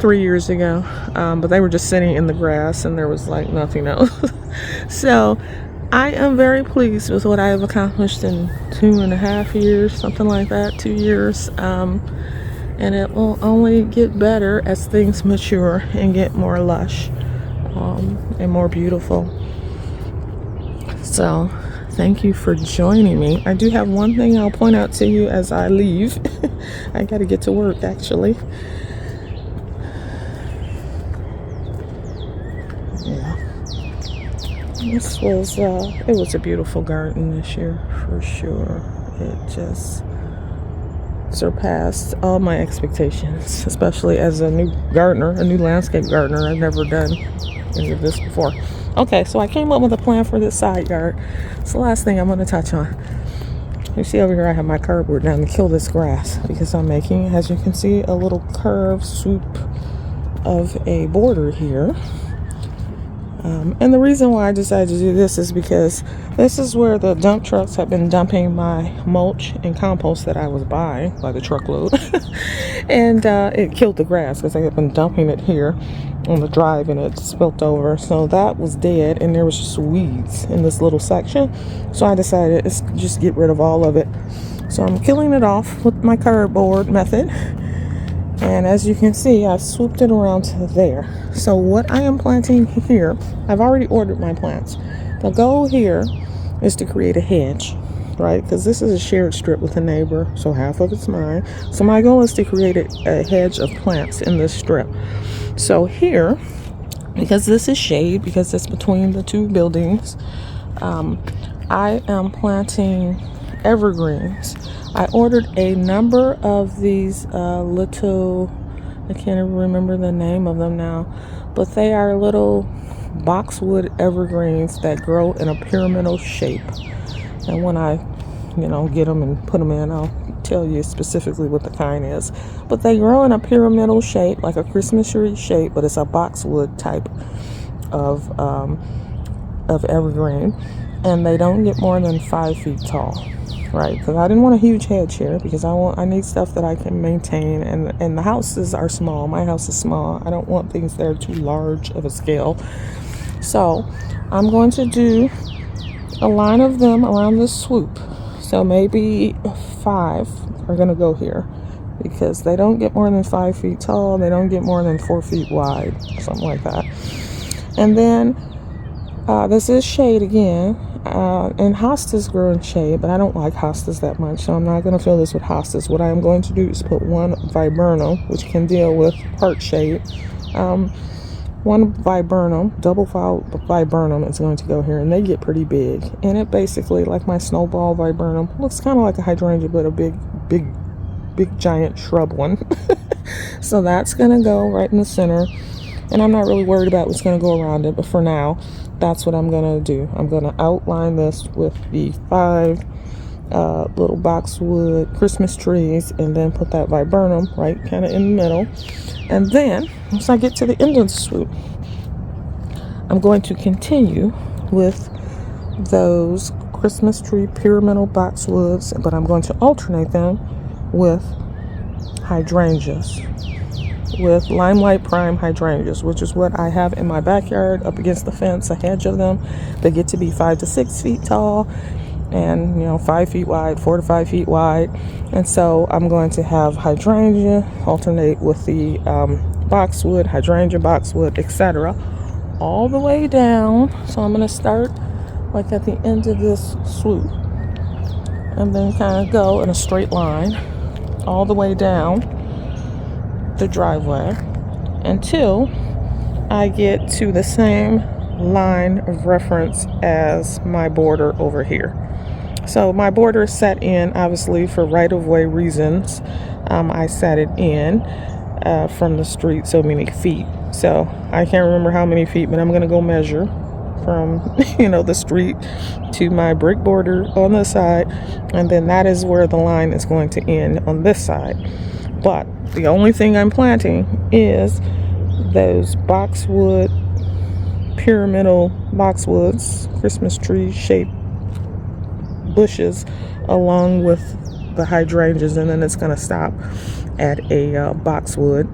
3 years ago, but they were just sitting in the grass, and there was like nothing else. So I am very pleased with what I have accomplished in 2.5 years, something like that, 2 years. And it will only get better as things mature and get more lush and more beautiful. So thank you for joining me. I do have one thing I'll point out to you as I leave. I got to get to work, actually. Yeah. This was, it was a beautiful garden this year, for sure. It just surpassed all my expectations, especially as a new gardener, a new landscape gardener. I've never done any of this before. Okay, so I came up with a plan for this side yard. It's the last thing I'm going to touch on. You see over here I have my cardboard down to kill this grass because I'm making, as you can see, a little curved swoop of a border here. And the reason why I decided to do this is because this is where the dump trucks have been dumping my mulch and compost that I was buying by the truckload. And it killed the grass because they have been dumping it here on the drive and it spilt over. So that was dead and there was just weeds in this little section. So I decided let's just get rid of all of it. So I'm killing it off with my cardboard method. And as you can see, I've swooped it around to there. So what I am planting here, I've already ordered my plants. The goal here is to create a hedge, right? Because this is a shared strip with a neighbor, so half of it's mine. So my goal is to create a hedge of plants in this strip. So here, because this is shade, because it's between the two buildings, I am planting evergreens. I ordered a number of these little, I can't even remember the name of them now, but they are little boxwood evergreens that grow in a pyramidal shape. And when I, get them and put them in, I'll tell you specifically what the kind is. But they grow in a pyramidal shape, like a Christmas tree shape, but it's a boxwood type of evergreen. And they don't get more than 5 feet tall. Right, because I didn't want a huge hedge here because I need stuff that I can maintain, and the houses are small. My house is small. I don't want things that are too large of a scale. So I'm going to do a line of them around this swoop. So maybe 5 are going to go here because they don't get more than 5 feet tall. They don't get more than 4 feet wide, something like that. And then this is shade again. And hostas grow in shade, but I don't like hostas that much, so I'm not going to fill this with hostas. What I am going to do is put one viburnum, which can deal with part shade. One viburnum, double viburnum is going to go here, and they get pretty big. And it basically, like my snowball viburnum, looks kind of like a hydrangea, but a big giant shrub one. So that's going to go right in the center. And I'm not really worried about what's going to go around it, but for now, that's what I'm going to do. I'm going to outline this with the 5 little boxwood Christmas trees and then put that viburnum right kind of in the middle. And then, once I get to the end of the swoop, I'm going to continue with those Christmas tree pyramidal boxwoods, but I'm going to alternate them with hydrangeas. With Limelight Prime hydrangeas, which is what I have in my backyard up against the fence, a hedge of them. They get to be 5 to 6 feet tall and 5 feet wide, 4 to 5 feet wide. And so I'm going to have hydrangea alternate with the boxwood, hydrangea, boxwood, etc. all the way down. So I'm going to start like at the end of this swoop and then kind of go in a straight line all the way down the driveway until I get to the same line of reference as my border over here. So my border is set in obviously for right-of-way reasons. I set it in from the street so many feet. So I can't remember how many feet, but I'm going to go measure from the street to my brick border on the side, and then that is where the line is going to end on this side. But the only thing I'm planting is those boxwood, pyramidal boxwoods, Christmas tree shaped bushes along with the hydrangeas, and then it's going to stop at a boxwood,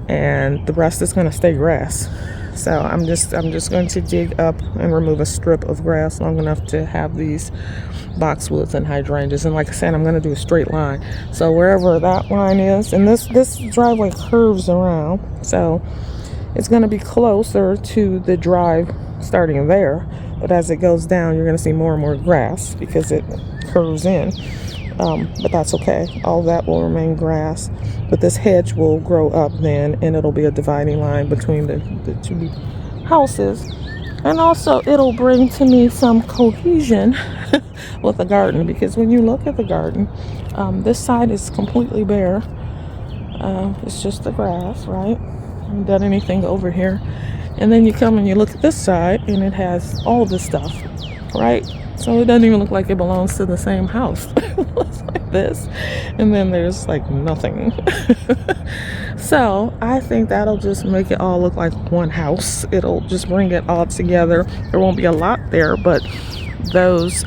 and the rest is going to stay grass. So I'm just going to dig up and remove a strip of grass long enough to have these boxwoods and hydrangeas. And like I said, I'm going to do a straight line. So wherever that line is, and this driveway curves around, so it's going to be closer to the drive starting there. But as it goes down, you're going to see more and more grass because it curves in. But that's okay. All that will remain grass. But this hedge will grow up then, and it'll be a dividing line between the two houses. And also it'll bring to me some cohesion with the garden, because when you look at the garden, this side is completely bare. It's just the grass, right? I haven't done anything over here. And then you come and you look at this side and it has all this stuff, right? So it doesn't even look like it belongs to the same house. It looks like this. And then there's like nothing. So I think that'll just make it all look like one house. It'll just bring it all together. There won't be a lot there, but those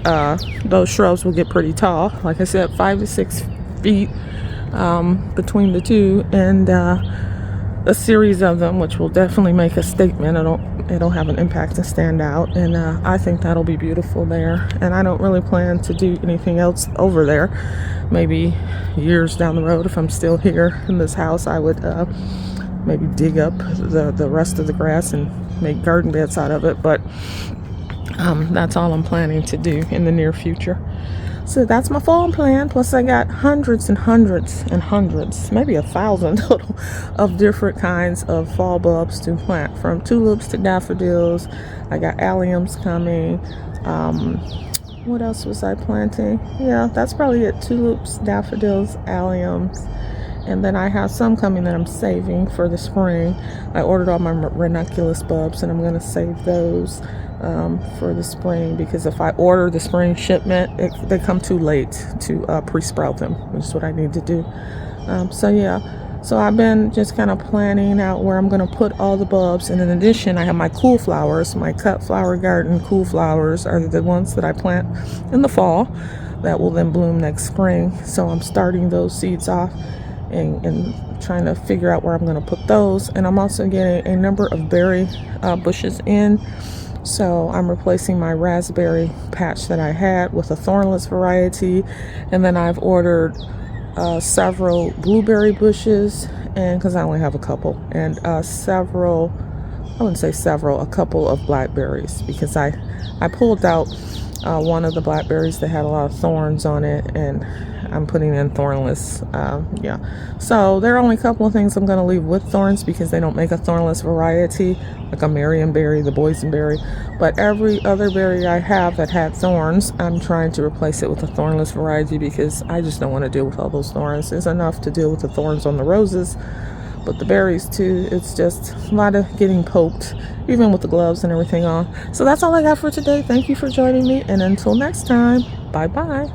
shrubs will get pretty tall. Like I said, 5 to 6 feet between the two, and a series of them, which will definitely make a statement. It'll have an impact and stand out, and I think that'll be beautiful there. And I don't really plan to do anything else over there. Maybe years down the road, if I'm still here in this house, I would maybe dig up the rest of the grass and make garden beds out of it. But that's all I'm planning to do in the near future. So that's my fall plan. Plus I got hundreds and hundreds and hundreds, maybe 1,000 total, of different kinds of fall bulbs to plant, from tulips to daffodils. I got alliums coming. What else was I planting? Yeah, that's probably it. Tulips, daffodils, alliums. And then I have some coming that I'm saving for the spring. I ordered all my ranunculus bulbs, and I'm going to save those for the spring, because if I order the spring shipment, they come too late to pre-sprout them, which is what I need to do. So yeah, so I've been just kind of planning out where I'm going to put all the bulbs. And in addition, I have my cool flowers. My cut flower garden cool flowers are the ones that I plant in the fall that will then bloom next spring. So I'm starting those seeds off and trying to figure out where I'm going to put those. And I'm also getting a number of berry bushes in. So I'm replacing my raspberry patch that I had with a thornless variety. And then I've ordered several blueberry bushes, and because I only have a couple, and a couple of blackberries, because I pulled out one of the blackberries that had a lot of thorns on it, and I'm putting in thornless. Yeah, so there are only a couple of things I'm going to leave with thorns, because they don't make a thornless variety like a marionberry, the boysenberry. But every other berry I have that had thorns, I'm trying to replace it with a thornless variety, because I just don't want to deal with all those thorns. It's enough to deal with the thorns on the roses, but the berries too, it's just a lot of getting poked, even with the gloves and everything on. So that's all I got for today. Thank you for joining me, and until next time, bye bye.